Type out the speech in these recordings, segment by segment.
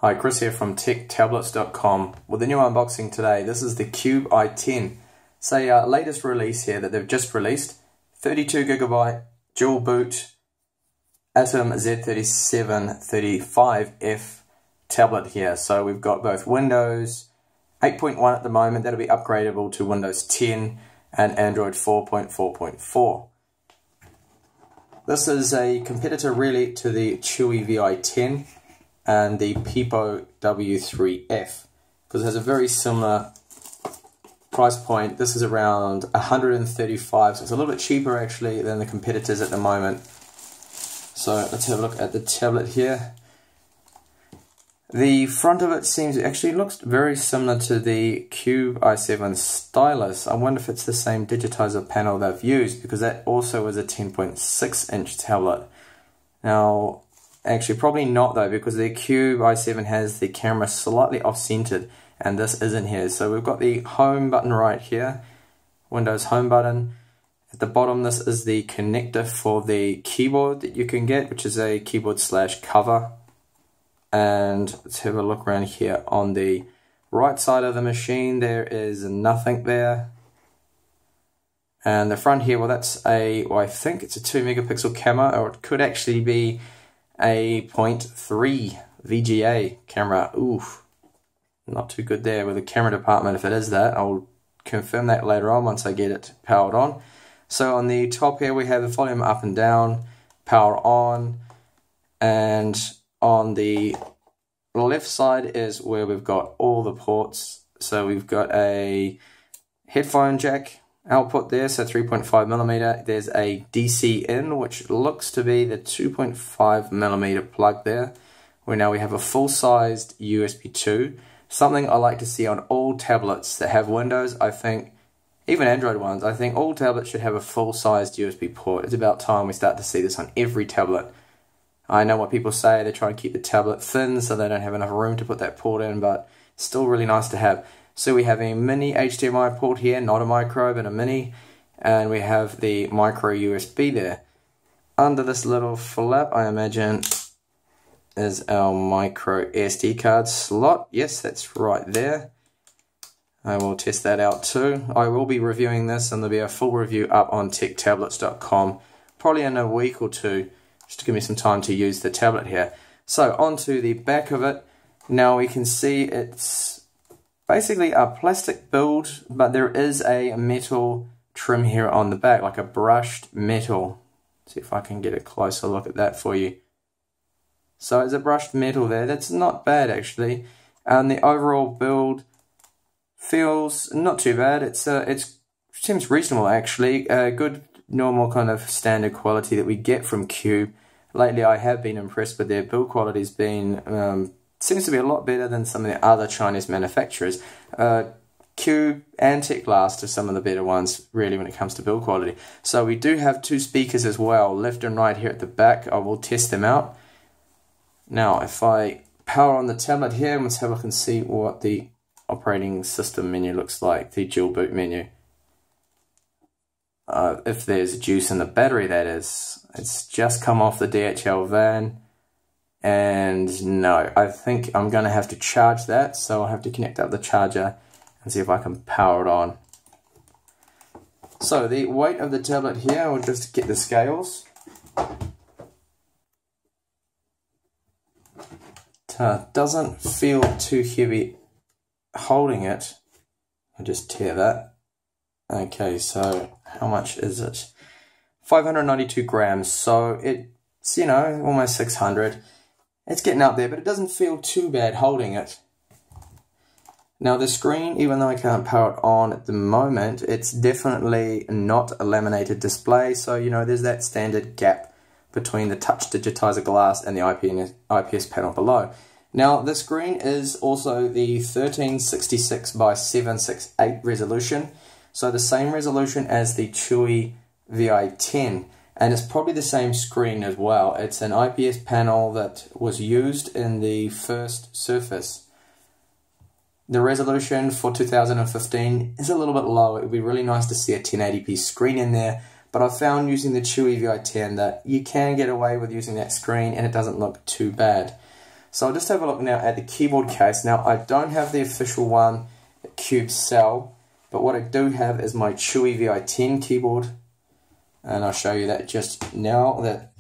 Hi, Chris here from TechTablets.com with a new unboxing today. This is the Cube i10. It's a latest release here that they've just released. 32GB dual boot Atom Z3735F tablet here. So we've got both Windows 8.1 at the moment. That'll be upgradable to Windows 10 and Android 4.4.4. This is a competitor really to the Chewy Vi10 and the Pipo W3F, because it has a very similar price point. This is around 135, so it's a little bit cheaper actually than the competitors at the moment. So let's have a look at the tablet here. The front of it looks very similar to the Cube i7 stylus. I wonder if it's the same digitizer panel they've used, because that also is a 10.6 inch tablet. Now, actually probably not though, because the Cube i7 has the camera slightly off-centered and this isn't here. So we've got the home button right here, Windows home button. At the bottom, this is the connector for the keyboard that you can get, which is a keyboard / cover. And let's have a look around here. On the right side of the machine, there is nothing there. And the front here, well, that's I think it's a 2 megapixel camera, or it could actually be a 0.3 VGA camera. Oof, not too good there with the camera department if it is that. I'll confirm that later on once I get it powered on. So on the top here we have the volume up and down, power on, and on the left side is where we've got all the ports. So we've got a headphone jack output there, so 3.5mm. There's a DC in, which looks to be the 2.5mm plug there. Where now we have a full-sized USB 2. Something I like to see on all tablets that have Windows. I think, even Android ones, I think all tablets should have a full-sized USB port. It's about time we start to see this on every tablet. I know what people say, they try to keep the tablet thin so they don't have enough room to put that port in, but it's still really nice to have. So we have a mini HDMI port here, not a micro, but a mini, and we have the micro USB there. Under this little flap, I imagine, is our micro SD card slot. Yes, that's right there. I will test that out too. I will be reviewing this, and there'll be a full review up on TechTablets.com probably in a week or two, just to give me some time to use the tablet here. So onto the back of it. Now we can see it's basically a plastic build, but there is a metal trim here on the back, like a brushed metal. See if I can get a closer look at that for you. So it's a brushed metal there. That's not bad actually. And the overall build feels not too bad. It seems reasonable actually. Good normal kind of standard quality that we get from Cube. Lately I have been impressed with their build quality. Has been seems to be a lot better than some of the other Chinese manufacturers. Cube and Techlast are some of the better ones really when it comes to build quality. So we do have two speakers as well, left and right here at the back. I will test them out. Now if I power on the tablet here, let's have a look and see what the operating system menu looks like, the dual boot menu. If there's juice in the battery, that is. It's just come off the DHL van. And no, I think I'm going to have to charge that, so I'll have to connect up the charger and see if I can power it on. So the weight of the tablet here, we'll just get the scales. It doesn't feel too heavy holding it. I'll just tear that. Okay, so how much is it? 592 grams, so it's, you know, almost 600. It's getting up there, but it doesn't feel too bad holding it. Now the screen, even though I can't power it on at the moment, it's definitely not a laminated display, so you know there's that standard gap between the touch digitizer glass and the IPS panel below. Now the screen is also the 1366 by 768 resolution, so the same resolution as the Chewy Vi10. And it's probably the same screen as well. It's an IPS panel that was used in the first Surface. The resolution for 2015 is a little bit low. It would be really nice to see a 1080p screen in there, but I found using the Chewy Vi10 that you can get away with using that screen and it doesn't look too bad. So I'll just have a look now at the keyboard case. Now I don't have the official one that Cube sell, but what I do have is my Chewy VI10 keyboard, and I'll show you that just now, that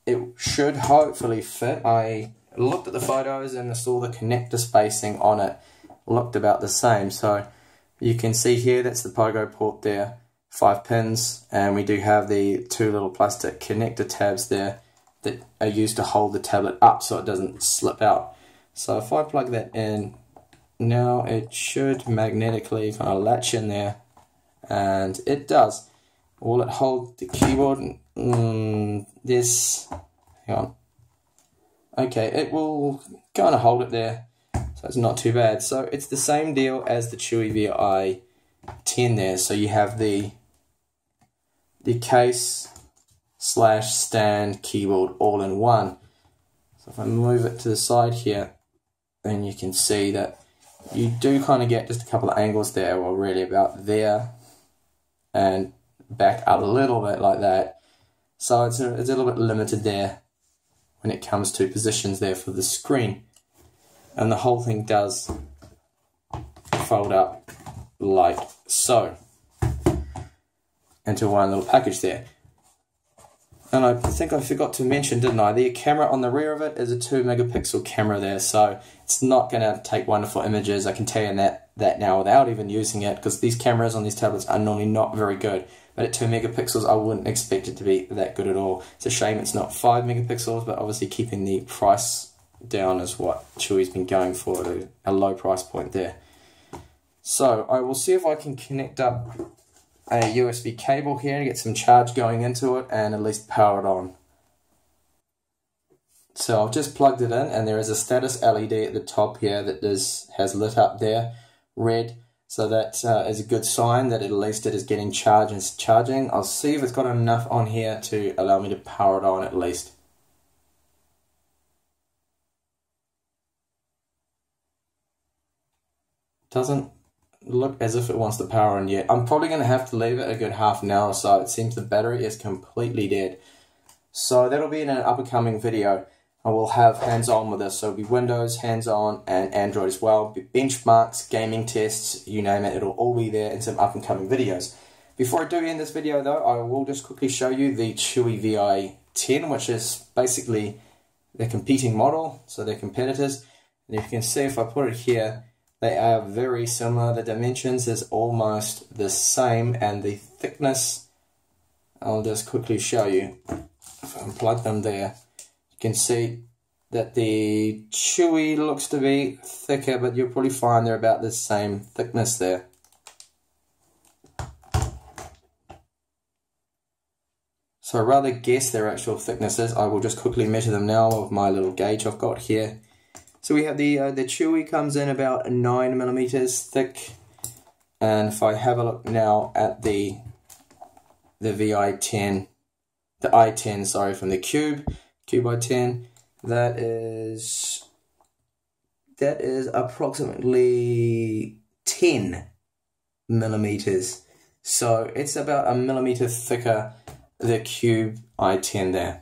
it should hopefully fit. I looked at the photos and I saw the connector spacing on it looked about the same. So you can see here, that's the Pogo port there, 5 pins, and we do have the 2 little plastic connector tabs there that are used to hold the tablet up so it doesn't slip out. So if I plug that in now, it should magnetically kind of latch in there, and it does. Will it hold the keyboard? Hang on. Okay, it will kind of hold it there, so it's not too bad. So it's the same deal as the Chewy VI10 there. So you have the case / stand keyboard all in one. So if I move it to the side here, then you can see that you do kind of get just a couple of angles there, or really about there, and back up a little bit like that. So it's a little bit limited there when it comes to positions there for the screen. And the whole thing does fold up like so into one little package there. And I think I forgot to mention, didn't I? The camera on the rear of it is a 2 megapixel camera there, so it's not going to take wonderful images. I can tell you that now without even using it, because these cameras on these tablets are normally not very good. But at 2 megapixels, I wouldn't expect it to be that good at all. It's a shame it's not 5 megapixels, but obviously keeping the price down is what Chewy's been going for, at a low price point there. So I will see if I can connect up a USB cable here to get some charge going into it and at least power it on. So I've just plugged it in, and there is a status LED at the top here that has lit up there, red. So that is a good sign that at least it is getting charged and it's charging. I'll see if it's got enough on here to allow me to power it on at least. Doesn't look as if it wants to power on yet. I'm probably going to have to leave it a good half an hour or so. It seems the battery is completely dead. So that'll be in an upcoming video. I will have hands-on with this, so it'll be Windows, hands-on, and Android as well. Benchmarks, gaming tests, you name it, it'll all be there in some up-and-coming videos. Before I do end this video though, I will just quickly show you the Chewy VI10, which is basically the competing model, so they're competitors. And you can see if I put it here, they are very similar. The dimensions is almost the same, and the thickness, I'll just quickly show you. If I unplug them there, you can see that the Chewy looks to be thicker, but you'll probably find they're about the same thickness there. So I'd rather guess their actual thicknesses. I will just quickly measure them now with my little gauge I've got here. So we have the Chewy comes in about 9mm thick, and if I have a look now at the i10, sorry, from the Cube i10, that is approximately 10mm. So it's about a millimeter thicker, the Cube i10 there.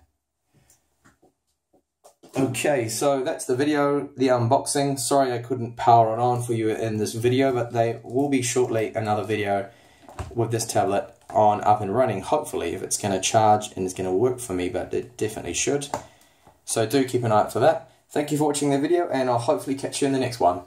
Okay, so that's the video, the unboxing. Sorry I couldn't power it on for you in this video, but there will be shortly another video with this tablet on up and running, hopefully, if it's going to charge and it's going to work for me, but it definitely should. So do keep an eye out for that. Thank you for watching the video, and I'll hopefully catch you in the next one.